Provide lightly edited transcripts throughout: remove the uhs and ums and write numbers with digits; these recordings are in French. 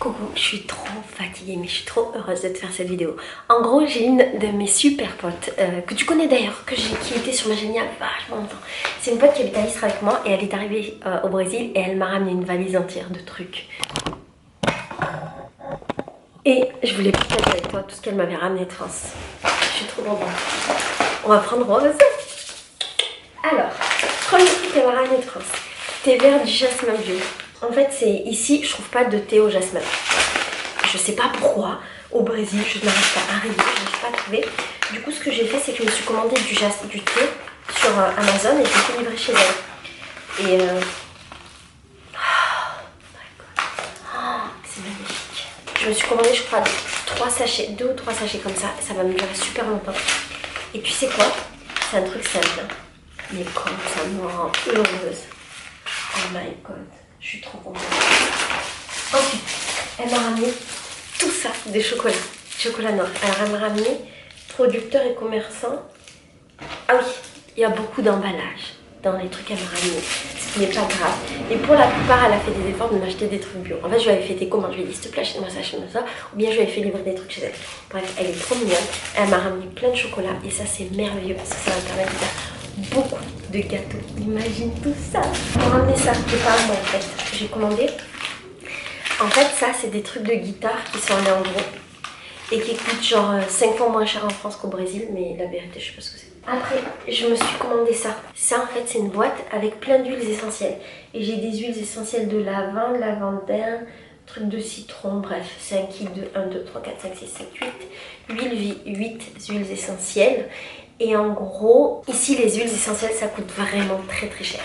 Coucou, je suis trop fatiguée mais je suis trop heureuse de te faire cette vidéo. En gros, j'ai une de mes super potes, que tu connais d'ailleurs, qui était sur ma chaîne il y a vachement longtemps. C'est une pote qui habite à Istres avec moi et elle est arrivée au Brésil et elle m'a ramené une valise entière de trucs. Et je voulais partager avec toi tout ce qu'elle m'avait ramené de France. Je suis trop contente. On va prendre rose. Alors, premier truc qu'elle m'a ramené de France. Thé vert du jasmin bio. En fait, c'est ici, je trouve pas de thé au jasmin. Je sais pas pourquoi. Au Brésil, je n'arrive pas à arriver, je n'arrive pas à trouver. Du coup, ce que j'ai fait, c'est que je me suis commandé du thé sur Amazon et je l'ai fait livrer chez elle. Et c'est magnifique. Je me suis commandé, je crois, 2 ou 3 sachets comme ça. Ça va me durer super longtemps. Et tu sais quoi? C'est un truc simple. Hein. Mais comme ça me rend heureuse. Oh my god. Je suis trop contente. Ensuite, elle m'a ramené tout ça, des chocolats. Chocolat noir. Alors, elle m'a ramené producteur et commerçant. Ah oui, il y a beaucoup d'emballage dans les trucs qu'elle m'a ramené. Ce qui n'est pas grave. Et pour la plupart, elle a fait des efforts de m'acheter des trucs bio. En fait, je lui avais fait des commandes. Je lui ai dit, s'il te plaît, achète-moi ça, achète-moi ça. Ou bien je lui avais fait livrer des trucs chez elle. Bref, elle est trop mignonne. Elle m'a ramené plein de chocolat. Et ça, c'est merveilleux parce que ça va me permettre de faire beaucoup de gâteaux. Imagine tout ça. Elle m'a ramené ça, qui n'est pas à moi en fait. J'ai commandé. En fait, ça, c'est des trucs de guitare qui sont allés en gros. Et qui coûtent genre 5 fois moins cher en France qu'au Brésil. Mais la vérité, je sais pas ce que c'est. Après, je me suis commandé ça. Ça, en fait, c'est une boîte avec plein d'huiles essentielles. Et j'ai des huiles essentielles de lavande, lavandin, truc de citron, bref. C'est un kit de 1, 2, 3, 4, 5, 6, 7, 8. 8 huiles essentielles. Et en gros, ici, les huiles essentielles, ça coûte vraiment très très cher.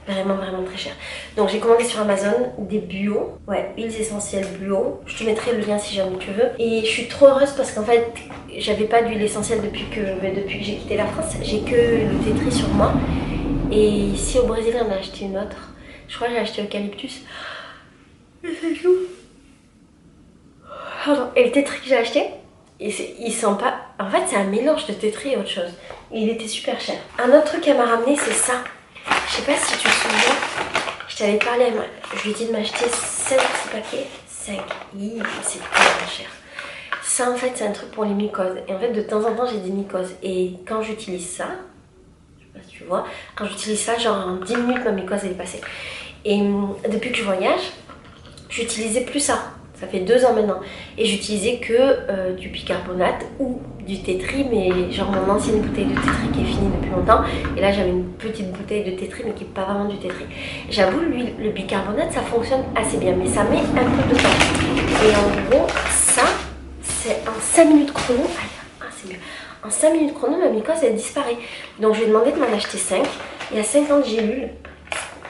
Vraiment très cher. Donc j'ai commandé sur Amazon des bio. Ouais, huiles essentielles bio. Je te mettrai le lien si jamais tu veux. Et je suis trop heureuse parce qu'en fait, j'avais pas d'huile essentielle depuis que j'ai quitté la France. J'ai que le thé tree sur moi. Et ici au Brésil, on a acheté une autre. Je crois que j'ai acheté eucalyptus. Et c'est tout. Pardon. Et le thé tree que j'ai acheté, ils sont pas... En fait, c'est un mélange de thé tree et autre chose. Et il était super cher. Un autre truc qu'elle m'a ramené, c'est ça. Je sais pas si tu te souviens, je t'avais parlé, je lui ai dit de m'acheter 7 petits paquets. 5. C'est tellement cher. Ça, en fait, c'est un truc pour les mycoses. Et en fait, de temps en temps, j'ai des mycoses. Et quand j'utilise ça, je sais pas si tu vois, quand j'utilise ça, genre en 10 minutes, ma mycose, elle est passée. Et depuis que je voyage, j'utilisais plus ça. Ça fait 2 ans maintenant. Et j'utilisais que du bicarbonate ou du thé tree, mais genre mon ancienne bouteille de thé tree qui est finie depuis longtemps. Et là, j'avais une petite bouteille de thé tree, mais qui n'est pas vraiment du thé tree. J'avoue, le bicarbonate, ça fonctionne assez bien, mais ça met un peu de temps. Et en gros, ça, c'est en 5 minutes chrono. C'est mieux. En 5 minutes chrono, ma mycose, elle disparaît. Donc, je lui ai demandé de m'en acheter 5. Il y a 50 gélules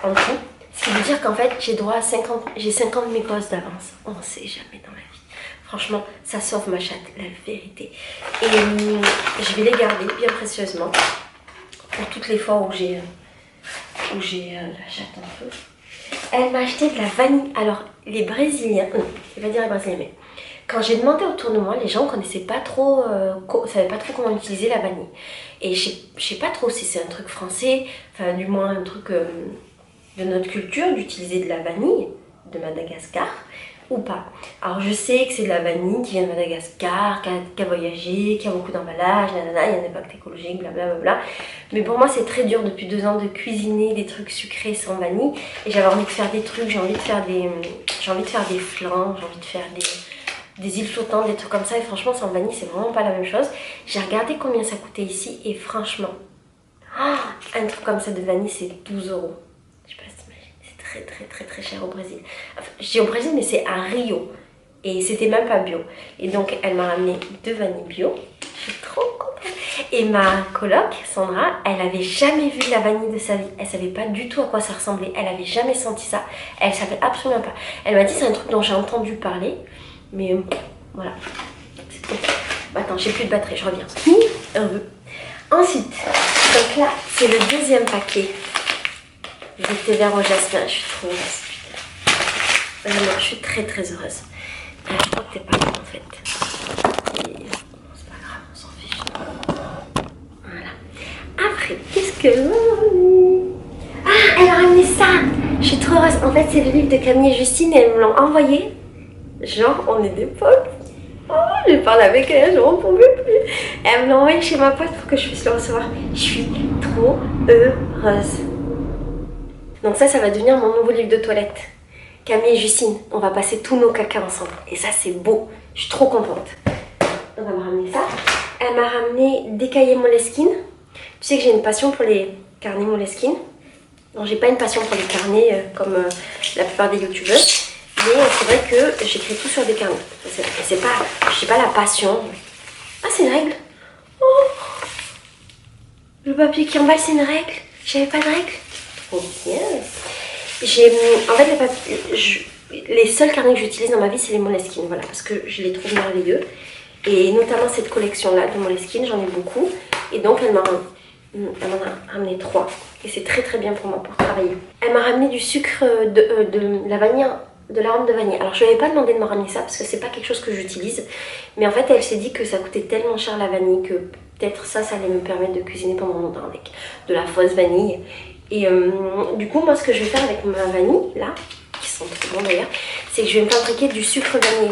en tout. Ce qui veut dire qu'en fait, j'ai droit à 50 mycoses d'avance. On ne sait jamais dans la vie. Franchement, ça sauve ma chatte, la vérité. Et je vais les garder bien précieusement pour toutes les fois où j'ai la chatte en feu. Elle m'a acheté de la vanille. Alors, les Brésiliens, je vais pas dire les Brésiliens, mais quand j'ai demandé autour de moi, les gens connaissaient pas trop, savaient pas trop comment utiliser la vanille. Et je sais pas trop si c'est un truc français, enfin du moins un truc... de notre culture d'utiliser de la vanille de Madagascar ou pas. Alors je sais que c'est de la vanille qui vient de Madagascar, qui a voyagé, qui a beaucoup d'emballage, nanana, il y a un impact écologique, blablabla. Mais pour moi c'est très dur depuis 2 ans de cuisiner des trucs sucrés sans vanille. Et j'avais envie de faire des trucs, j'ai envie de faire des flans, j'ai envie de faire des îles flottantes, des trucs comme ça. Et franchement sans vanille c'est vraiment pas la même chose. J'ai regardé combien ça coûtait ici et franchement, un truc comme ça de vanille c'est 12 €. Je sais pas si t'imagines, c'est très cher au Brésil. Enfin, je dis au Brésil, mais c'est à Rio. Et c'était même pas bio. Et donc, elle m'a ramené 2 vanilles bio. Je suis trop contente. Et ma coloc, Sandra, elle avait jamais vu la vanille de sa vie. Elle savait pas du tout à quoi ça ressemblait. Elle avait jamais senti ça. Elle savait absolument pas. Elle m'a dit, c'est un truc dont j'ai entendu parler. Mais voilà. Attends, j'ai plus de batterie, je reviens. Ensuite, donc là, c'est le 2e paquet. Le thé vert au jasmin, je suis trop heureuse. Vraiment, je suis très heureuse. Je crois que t'es pas là en fait. Et c'est pas grave, on s'en fiche. Voilà. Après, qu'est-ce que... Ah, elle a ramené ça. Je suis trop heureuse. En fait, c'est le livre de Camille et Justine et elles me l'ont envoyé. Genre, on est des potes. Oh, je parle avec elle, je n'en pouvais plus. Elle me l'a envoyé chez ma pote pour que je puisse le recevoir. Je suis trop heureuse. Donc ça va devenir mon nouveau livre de toilette. Camille et Justine, on va passer tous nos cacas ensemble. Et ça, c'est beau. Je suis trop contente. On va me ramener ça. Elle m'a ramené des cahiers Moleskine. Tu sais que j'ai une passion pour les carnets Moleskine. Non, j'ai pas une passion pour les carnets comme la plupart des youtubeuses. Mais c'est vrai que j'écris tout sur des carnets. C'est pas, j'ai pas la passion. Ah, c'est une règle. Oh, le papier qui emballe, c'est une règle. J'avais pas de règle. Trop bien. En fait, les seuls carnets que j'utilise dans ma vie, c'est les Moleskine. Voilà, parce que je les trouve merveilleux. Et notamment cette collection-là de Moleskine, j'en ai beaucoup. Et donc, elle m'en a ramené 3. Et c'est très très bien pour moi pour travailler. Elle m'a ramené du sucre de la vanille, de l'arôme de vanille. Alors je lui avais pas demandé de me ramener ça parce que c'est pas quelque chose que j'utilise. Mais en fait elle s'est dit que ça coûtait tellement cher la vanille que peut-être ça allait me permettre de cuisiner pendant longtemps avec de la fausse vanille. Et du coup moi ce que je vais faire avec ma vanille là, qui sont très bons d'ailleurs, c'est que je vais me fabriquer du sucre vanille.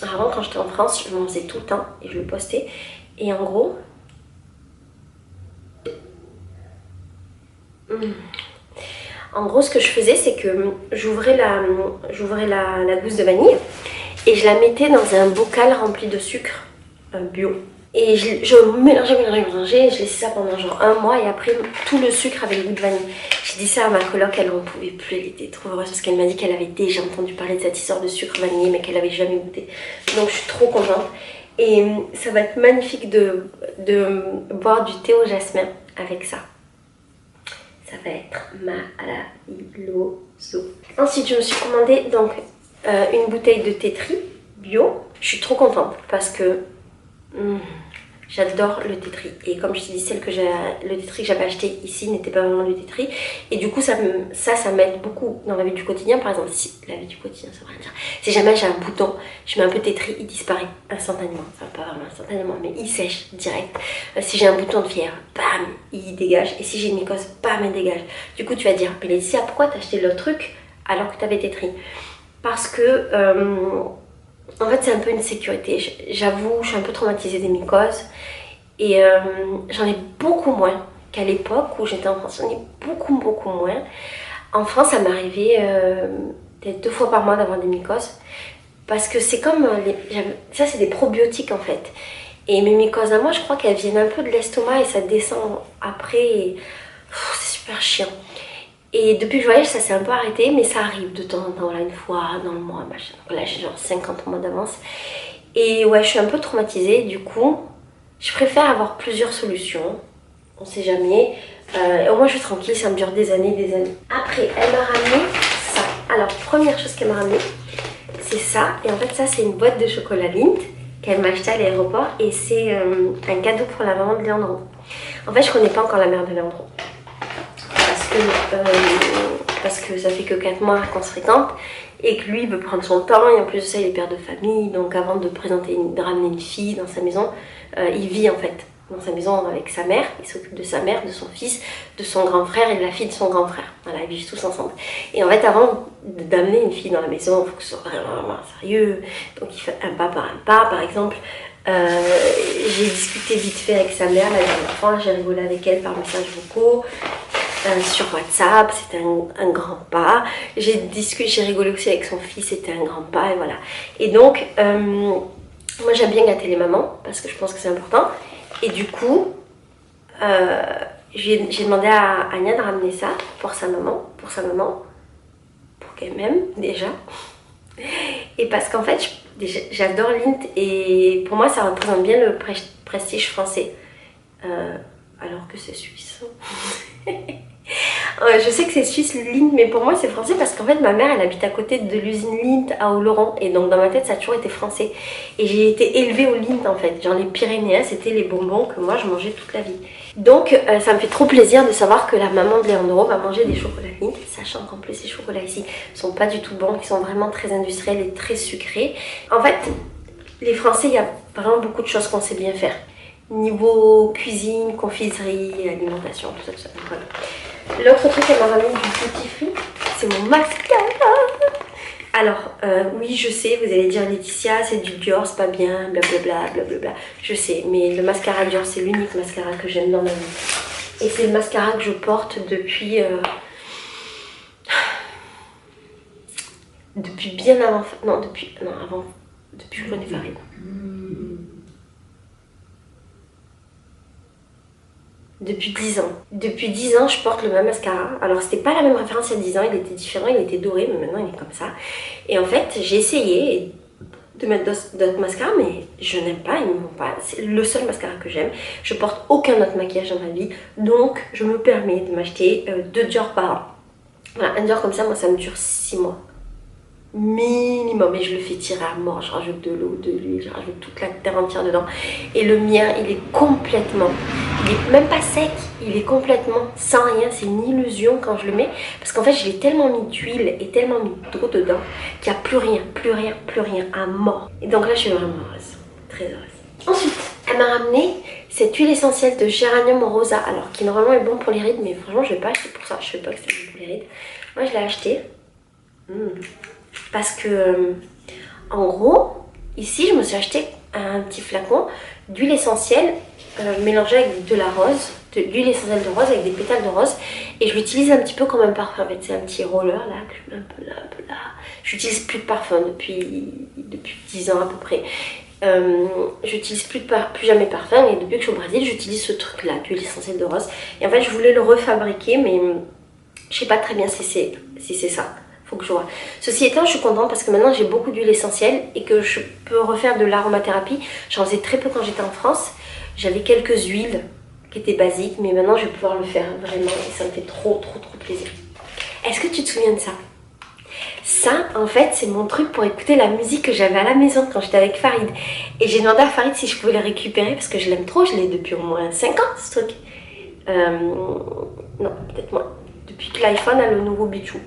Avant quand j'étais en France je m'en faisais tout le temps et je le postais. Et en gros... En gros, ce que je faisais, c'est que j'ouvrais la gousse de vanille et je la mettais dans un bocal rempli de sucre bio. Et je mélangeais, je laissais ça pendant genre 1 mois et après tout le sucre avait le goût de vanille. J'ai dit ça à ma coloc, elle n'en pouvait plus, elle était trop heureuse parce qu'elle m'a dit qu'elle avait déjà entendu parler de cette histoire de sucre vanillé mais qu'elle n'avait jamais goûté. Donc je suis trop contente. Et ça va être magnifique de boire du thé au jasmin avec ça. Ça va être maravilloso. Ensuite, je me suis commandé donc une bouteille de tétri bio. Je suis trop contente parce que j'adore le tétri. Et comme je te dis, le tétri que j'avais acheté ici n'était pas vraiment du tétri. Et du coup, ça m'aide beaucoup dans la vie du quotidien. Par exemple, si la vie du quotidien, ça veut rien dire. Si jamais j'ai un bouton, je mets un peu de tétri, il disparaît instantanément. Enfin, pas vraiment instantanément, mais il sèche direct. Si j'ai un bouton de fièvre, bam, il dégage. Et si j'ai une mycose, bam, il dégage. Du coup, tu vas dire, mais Laetitia, pourquoi t'as acheté le truc alors que t'avais tétri? Parce que... en fait, c'est un peu une sécurité. J'avoue, je suis un peu traumatisée des mycoses. Et j'en ai beaucoup moins qu'à l'époque où j'étais en France. J'en ai beaucoup moins. En France, ça m'arrivait peut-être 2 fois par mois d'avoir des mycoses. Parce que c'est comme... ça, c'est des probiotiques en fait. Et mes mycoses à moi, je crois qu'elles viennent un peu de l'estomac et ça descend après. C'est super chiant. Et depuis que je voyage, ça s'est un peu arrêté, mais ça arrive de temps en temps, là, 1 fois dans le mois, machin. Là, j'ai genre 50 mois d'avance. Et ouais, je suis un peu traumatisée, du coup, je préfère avoir plusieurs solutions. On sait jamais. Et au moins, je suis tranquille, ça me dure des années. Après, elle m'a ramené ça. Alors, première chose qu'elle m'a ramené, c'est ça. Et en fait, ça, c'est une boîte de chocolat Lindt qu'elle m'a acheté à l'aéroport. Et c'est un cadeau pour la maman de Leandro. En fait, je connais pas encore la mère de Leandro. Parce que ça fait que 4 mois qu'on se fréquente et que lui veut prendre son temps et en plus de ça il est père de famille, donc avant de ramener une fille dans sa maison, il vit en fait dans sa maison avec sa mère, il s'occupe de sa mère, de son fils, de son grand frère et de la fille de son grand frère. Voilà, ils vivent tous ensemble. Et en fait avant d'amener une fille dans la maison, il faut que ce soit vraiment sérieux, donc il fait un pas par exemple. J'ai discuté vite fait avec sa mère la dernière fois, j'ai rigolé avec elle par messages vocaux. Sur WhatsApp, c'était un grand pas. J'ai rigolé aussi avec son fils, c'était un grand pas et voilà. Et donc, moi j'aime bien gâter les mamans parce que je pense que c'est important. Et du coup, j'ai demandé à Anya de ramener ça pour sa maman, pour qu'elle m'aime déjà. Et parce qu'en fait, j'adore Lindt et pour moi ça représente bien le prestige français. Alors que c'est suisse. Je sais que c'est suisse Lindt, mais pour moi c'est français parce qu'en fait ma mère elle habite à côté de l'usine Lindt à Oloron et donc dans ma tête ça a toujours été français. Et j'ai été élevée au Lindt en fait, genre les Pyrénéens c'était les bonbons que moi je mangeais toute la vie. Donc ça me fait trop plaisir de savoir que la maman de Leandro va manger des chocolats Lindt, sachant qu'en plus ces chocolats ici sont pas du tout bons, ils sont vraiment très industriels et très sucrés. En fait les Français il y a vraiment beaucoup de choses qu'on sait bien faire. Niveau cuisine, confiserie, alimentation, tout ça. Voilà. L'autre truc qu'elle m'a ramené du duty free, c'est mon mascara. Alors, oui, je sais, vous allez dire Laetitia, c'est du Dior, c'est pas bien, blablabla, blablabla. Je sais, mais le mascara Dior, c'est l'unique mascara que j'aime dans ma vie. Et c'est le mascara que je porte depuis... depuis bien avant... Non, depuis... Non, avant... Depuis que je connais Farid. Depuis 10 ans. Depuis 10 ans, je porte le même mascara. Alors, c'était pas la même référence il y a 10 ans, il était différent, il était doré, mais maintenant il est comme ça. Et en fait, j'ai essayé de mettre d'autres mascaras, mais je n'aime pas, ils ne vont pas. C'est le seul mascara que j'aime. Je porte aucun autre maquillage dans ma vie, donc je me permets de m'acheter 2 Dior par an. Voilà, un Dior comme ça, moi, ça me dure 6 mois. Minimum, et je le fais tirer à mort, je rajoute de l'eau, de l'huile, je rajoute toute la terre entière dedans. Et le mien, il est complètement, il est même pas sec, il est complètement sans rien, c'est une illusion quand je le mets, parce qu'en fait je l'ai tellement mis d'huile et tellement mis d'eau dedans qu'il n'y a plus rien, plus rien, plus rien, à mort. Et donc là je suis vraiment heureuse, très heureuse. Ensuite, elle m'a ramené cette huile essentielle de géranium rosa, alors qui normalement est bon pour les rides, mais franchement je vais pas acheter pour ça, je sais pas que c'est bon pour les rides. Moi je l'ai acheté. Parce que, en gros, ici, je me suis acheté un petit flacon d'huile essentielle mélangée avec de la rose, de l'huile essentielle de rose avec des pétales de rose. Et je l'utilise un petit peu comme un parfum. En fait, c'est un petit roller là, que je mets un peu là, un peu là. J'utilise plus de parfum depuis 10 ans à peu près. J'utilise plus jamais de parfum. Et depuis que je suis au Brésil, j'utilise ce truc là, d'huile essentielle de rose. Et en fait, je voulais le refabriquer, mais je sais pas très bien si c'est ça. Faut que je vois. Ceci étant, je suis contente parce que maintenant j'ai beaucoup d'huile essentielle et que je peux refaire de l'aromathérapie. J'en faisais très peu quand j'étais en France. J'avais quelques huiles qui étaient basiques, mais maintenant je vais pouvoir le faire vraiment et ça me fait trop plaisir. Est-ce que tu te souviens de ça? Ça, en fait, c'est mon truc pour écouter la musique que j'avais à la maison quand j'étais avec Farid. Et j'ai demandé à Farid si je pouvais le récupérer parce que je l'aime trop. Je l'ai depuis au moins 5 ans, ce truc. Non, peut-être moins. Depuis que l'iPhone a le nouveau Bichou.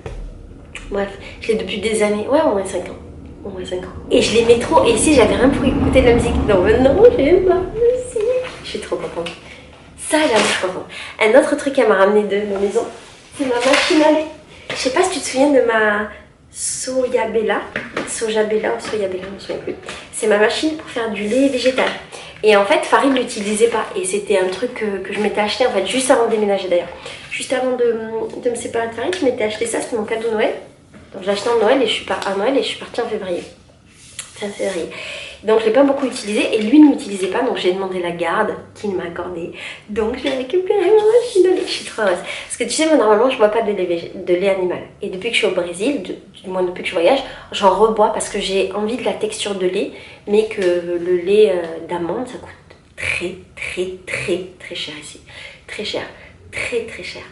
Bref, je l'ai depuis des années, ouais, au moins 5 ans. Au moins 5 ans. Et je l'aimais trop, et ici j'avais rien pour écouter de la musique. Donc maintenant j'ai ma musique. Je suis trop contente. Ça, j'avoue, je suis contente. Un autre truc qu'elle m'a ramené de ma maison, c'est ma machine à lait. Je sais pas si tu te souviens de ma Sojabella ou Sojabella, je me souviens plus. C'est ma machine pour faire du lait végétal. Et en fait, Farid ne l'utilisait pas. Et c'était un truc que je m'étais acheté en fait juste avant de déménager d'ailleurs. Juste avant de me séparer de Farid, je m'étais acheté ça, c'était mon cadeau de Noël. Donc j'ai acheté en Noël et je suis partie en février. Fin février. Donc je l'ai pas beaucoup utilisé et lui ne l'utilisait pas, donc j'ai demandé la garde qu'il m'a accordée. Donc j'ai récupéré ma machine à lait. Je suis trop heureuse. Parce que tu sais, moi normalement je bois pas de lait animal. Et depuis que je suis au Brésil, du moins depuis que je voyage, j'en rebois parce que j'ai envie de la texture de lait, mais que le lait d'amande ça coûte très cher ici. Très cher. Très cher.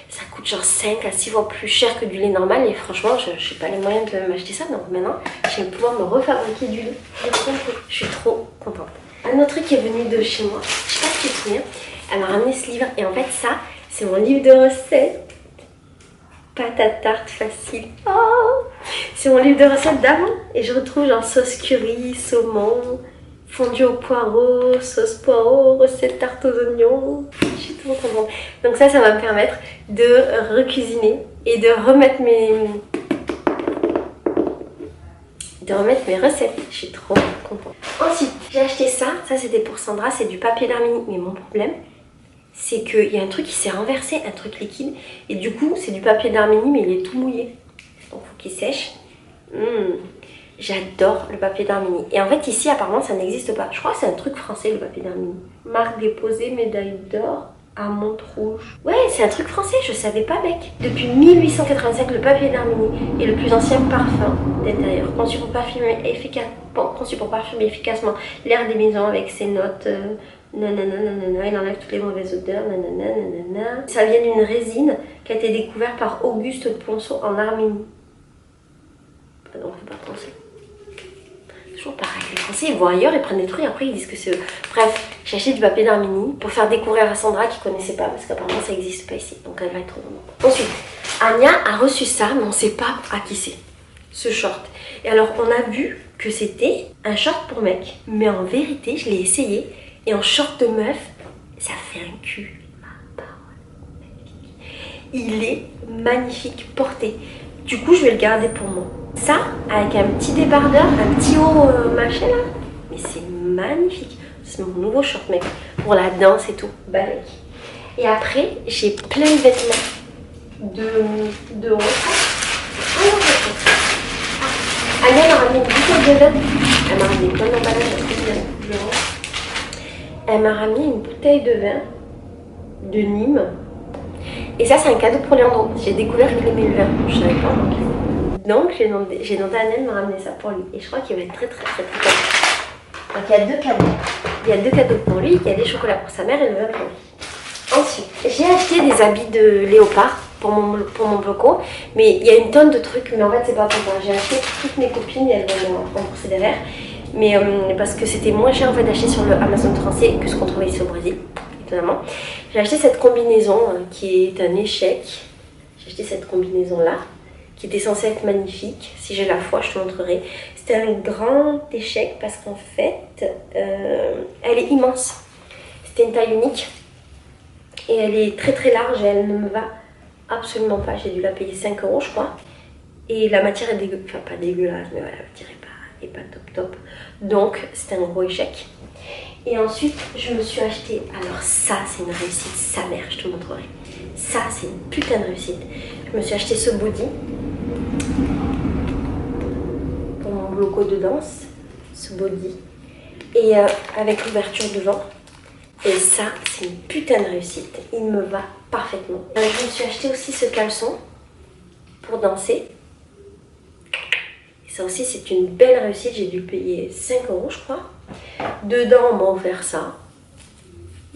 Ça coûte genre 5 à 6 fois plus cher que du lait normal et franchement je n'ai pas les moyens de m'acheter ça, donc maintenant je vais pouvoir me refabriquer du lait. Je suis trop contente. Un autre truc qui est venu de chez moi, je sais pas si tu te souviens, elle m'a ramené ce livre et en fait ça c'est mon livre de recettes. Pâte à tarte facile. Oh, c'est mon livre de recettes d'avant et je retrouve genre sauce curry, saumon, fondu au poireau, sauce poireau, recette tarte aux oignons. Je suis trop contente. Donc ça va me permettre de recuisiner et de remettre mes recettes. Je suis trop contente. Ensuite, j'ai acheté ça. Ça c'était pour Sandra, c'est du papier d'Armini. Mais mon problème, c'est qu'il y a un truc qui s'est renversé, un truc liquide. Et du coup, c'est du papier d'Armini, mais il est tout mouillé. Donc il faut qu'il sèche. J'adore le papier d'Armini. Et en fait ici apparemment ça n'existe pas. Je crois que c'est un truc français le papier d'Armini. Marque déposée, médaille d'or, amande rouge. Ouais, c'est un truc français, je savais pas mec. Depuis 1885 le papier d'Armini est le plus ancien parfum d'intérieur. Conçu pour parfumer efficacement l'air des maisons avec ses notes nanana, il enlève toutes les mauvaises odeurs, nanana. Ça vient d'une résine qui a été découverte par Auguste Ponceau en Arménie. Pardon, faut pas penser. Toujours pareil, les Français ils vont ailleurs, ils prennent des trucs et après ils disent que c'est eux. Bref, j'ai acheté du papier d'Armini pour faire découvrir à Sandra qui connaissait pas parce qu'apparemment ça n'existe pas ici, donc elle va être trop contente. Ensuite, Anya a reçu ça mais on sait pas à qui c'est, ce short. Et alors on a vu que c'était un short pour mec, mais en vérité je l'ai essayé et en short de meuf, ça fait un cul. Il est magnifique porté. Du coup je vais le garder pour moi. Ça, avec un petit débardeur, un petit haut machin là. Mais c'est magnifique. C'est mon nouveau short, mec. Pour la danse et tout. Balèque. Et après, j'ai plein de vêtements de haut. Anne m'a ramené une bouteille de vin. Elle m'a ramené plein d'emballages. Elle m'a ramené une bouteille de vin de Nîmes. Et ça, c'est un cadeau pour Léandro. J'ai découvert qu'il aimait le vin. Je savais pas. Donc, j'ai demandé à Anne de me ramener ça pour lui. Et je crois qu'il va être très content. Donc, il y a deux cadeaux. Il y a deux cadeaux pour lui. Il y a des chocolats pour sa mère et le vin pour lui. Ensuite, j'ai acheté des habits de léopard pour mon bloco. Mais il y a une tonne de trucs. Mais en fait, c'est pas pour moi. J'ai acheté pour toutes mes copines et elles vont rembourser derrière. Mais parce que c'était moins cher en fait d'acheter sur le Amazon français que ce qu'on trouvait ici au Brésil. Étonnamment. J'ai acheté cette combinaison qui est un échec. J'ai acheté cette combinaison là qui était censée être magnifique. Si j'ai la foi, je te montrerai. C'était un grand échec parce qu'en fait, elle est immense. C'était une taille unique et elle est très large et elle ne me va absolument pas. J'ai dû la payer 5 € je crois. Et la matière est dégueulasse, enfin pas dégueulasse, mais voilà, je dirais pas, et pas top. Donc c'était un gros échec. Et ensuite, je me suis acheté, alors ça c'est une réussite, sa mère, je te montrerai. Ça c'est une putain de réussite. Je me suis acheté ce body pour mon bloco de danse, ce body, et avec l'ouverture devant. Et ça c'est une putain de réussite, il me va parfaitement. Je me suis acheté aussi ce caleçon pour danser. Et ça aussi c'est une belle réussite, j'ai dû payer 5 € je crois. Dedans, on m'a offert ça,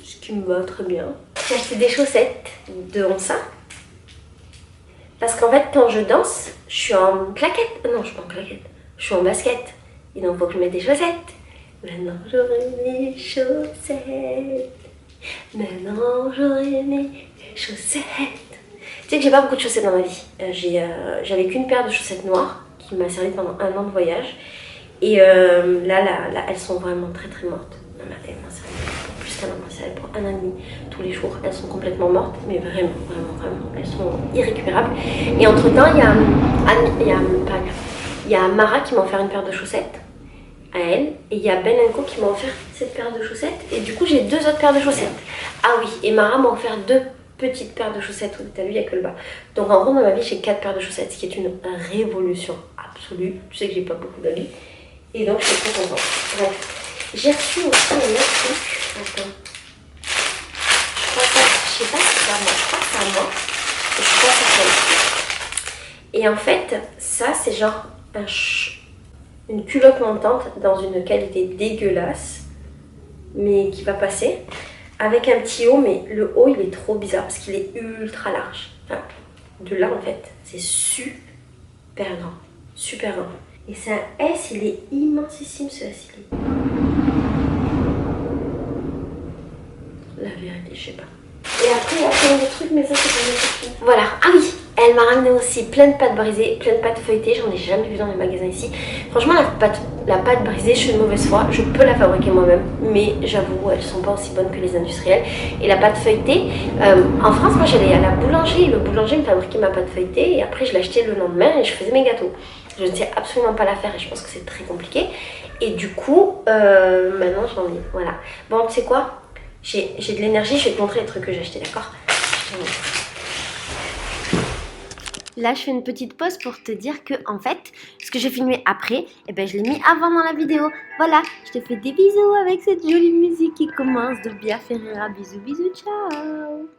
ce qui me va très bien. J'ai acheté des chaussettes de ça. Parce qu'en fait, quand je danse, je suis en claquette. Non, je suis pas en claquette. Je suis en basket. Et donc, il faut que je mette des chaussettes. Maintenant, j'aurai mes chaussettes. Maintenant, j'aurai mes chaussettes. Tu sais que j'ai pas beaucoup de chaussettes dans ma vie. J'avais qu'une paire de chaussettes noires qui m'a servi pendant 1 an de voyage. Et là, elles sont vraiment très mortes. Elles m'ont servi pour plus qu'un an, elles m'ont servi pour 1 an et demi tous les jours. Elles sont complètement mortes, mais vraiment, elles sont irrécupérables. Et entre temps, il y a Mara qui m'a offert une paire de chaussettes à elle. Et il y a Ben & Co qui m'a offert cette paire de chaussettes. Et du coup, j'ai 2 autres paires de chaussettes. Ah oui, et Mara m'a offert 2 petites paires de chaussettes. T'as vu, il n'y a que le bas. Donc en gros, dans ma vie, j'ai 4 paires de chaussettes, ce qui est une révolution absolue. Tu sais que j'ai pas beaucoup d'habits. Et donc, je suis très contente. Bref, j'ai reçu aussi un autre truc. Attends. Je sais pas si c'est à moi. Je crois que c'est à moi. Et je suis pas certaine. Et en fait, ça, c'est genre une culotte montante dans une qualité dégueulasse, mais qui va passer. Avec un petit haut, mais le haut, il est trop bizarre parce qu'il est ultra large. Enfin, de là, en fait, c'est super grand. Super grand. Et c'est un S, il est immensissime ce S. La vérité, je sais pas. Et après, il y a plein de trucs, mais ça, c'est pas mes copines. Voilà. Ah oui, elle m'a ramené aussi plein de pâtes brisées, plein de pâtes feuilletées. J'en ai jamais vu dans les magasins ici. Franchement, la pâte brisée, je suis de mauvaise foi. Je peux la fabriquer moi-même, mais j'avoue, elles sont pas aussi bonnes que les industrielles. Et la pâte feuilletée, en France, moi, j'allais à la boulangerie. Le boulanger me fabriquait ma pâte feuilletée et après, je l'achetais le lendemain et je faisais mes gâteaux. Je ne sais absolument pas la faire et je pense que c'est très compliqué. Et du coup, maintenant j'en ai. Voilà. Bon, tu sais quoi? J'ai de l'énergie, je vais te montrer les trucs que j'ai achetés, d'accord? Là, je fais une petite pause pour te dire que, en fait, ce que j'ai filmé après, eh ben, je l'ai mis avant dans la vidéo. Voilà, je te fais des bisous avec cette jolie musique qui commence de Bia Ferreira. Bisous, bisous, ciao!